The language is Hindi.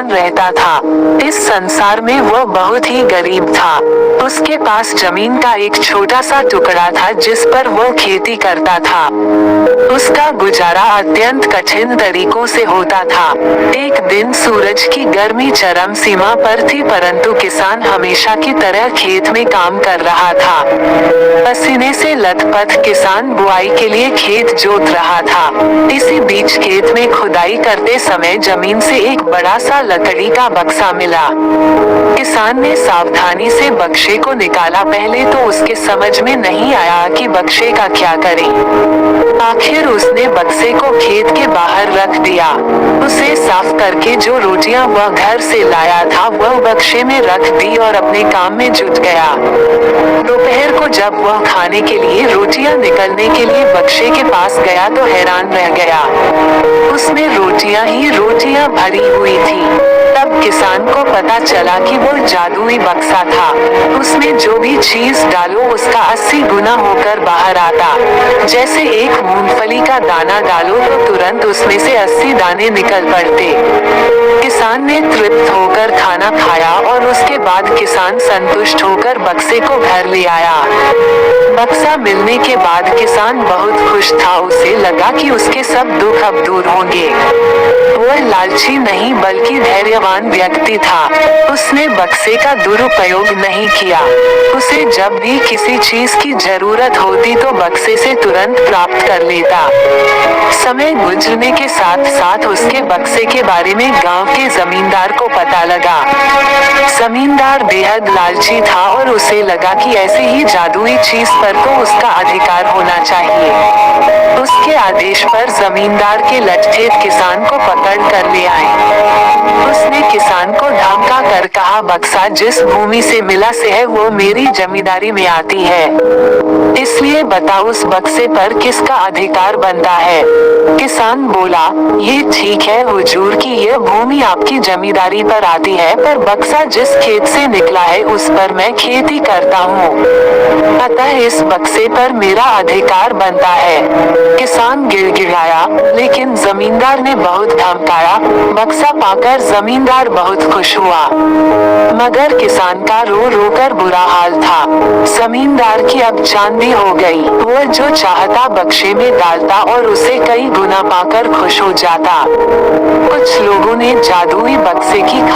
किसान रहता था। इस संसार में वो बहुत ही गरीब था। उसके पास जमीन का एक छोटा सा टुकड़ा था जिस पर वो खेती करता था। उसका गुजारा अत्यंत कठिन तरीकों से होता था। एक दिन सूरज की गर्मी चरम सीमा पर थी, परंतु किसान हमेशा की तरह खेत में काम कर रहा था। पसीने से लथपथ किसान बुआई के लिए खेत जोत रहा था। इसी बीच खेत में खुदाई करते समय जमीन से एक बड़ा सा लकड़ी का बक्सा मिला। किसान ने सावधानी से बक्से को निकाला। पहले तो उसके समझ में नहीं आया कि बक्से का क्या करें। आखिर उसने बक्से को खेत के बाहर रख दिया। उसे साफ करके जो रोटियां वह घर से लाया था वह बक्से में रख दी और अपने काम में जुट गया। दोपहर को जब वह खाने के लिए रोटियां निकलने के लिए बक्से के पास गया तो हैरान रह गया। उसमें रोटियां ही रोटियां भरी हुई थी। तब किसान को पता चला कि वो जादुई बक्सा था। उसमें जो भी चीज डालो उसका 80 गुना होकर बाहर आता। जैसे एक मूंगफली का दाना डालो तो तुरंत उसमें से 80 दाने निकल पड़ते। किसान ने तृप्त होकर खाना खाया और उसके बाद किसान संतुष्ट होकर बक्से को घर ले आया। बक्सा मिलने के बाद किसान बहुत खुश था। उसे लगा कि उसके सब दुख अब दूर होंगे। वह लालची नहीं बल्कि धैर्यवान व्यक्ति था। उसने बक्से का दुरुपयोग नहीं किया। उसे जब भी किसी चीज की जरूरत होती तो बक्से से तुरंत प्राप्त कर लेता। समय गुजरने के साथ साथ उसके बक्से के बारे में गांव के जमींदार को पता लगा। जमींदार बेहद लालची था और उसे लगा कि ऐसी ही जादुई चीज पर तो उसका अधिकार होना चाहिए। उसके आदेश पर जमींदार के लठठेठ किसान को पकड़ कर ले आए। उसने किसान को धमका कर कहा, बक्सा जिस भूमि से मिला से है वो मेरी जमींदारी में आती है, इसलिए बताओ उस बक्से पर किसका अधिकार बनता है। किसान बोला, ये ठीक है हुजूर कि यह भूमि आपकी जमींदारी पर आती है, पर बक्सा जिस खेत से निकला है उस पर मैं खेती करता हूँ, अतः इस बक्से पर मेरा अधिकार बनता है। किसान गिड़गिड़ाया, लेकिन जमींदार ने बहुत धमकाया। बक्सा पाकर जमींदार बहुत खुश हुआ, मगर किसान का रो रो कर बुरा हाल था। जमींदार की अब चांदी हो गई। वह जो चाहता बक्से में डालता और उसे कई गुना पाकर खुश हो जाता। कुछ लोगों ने जादुई बक्से की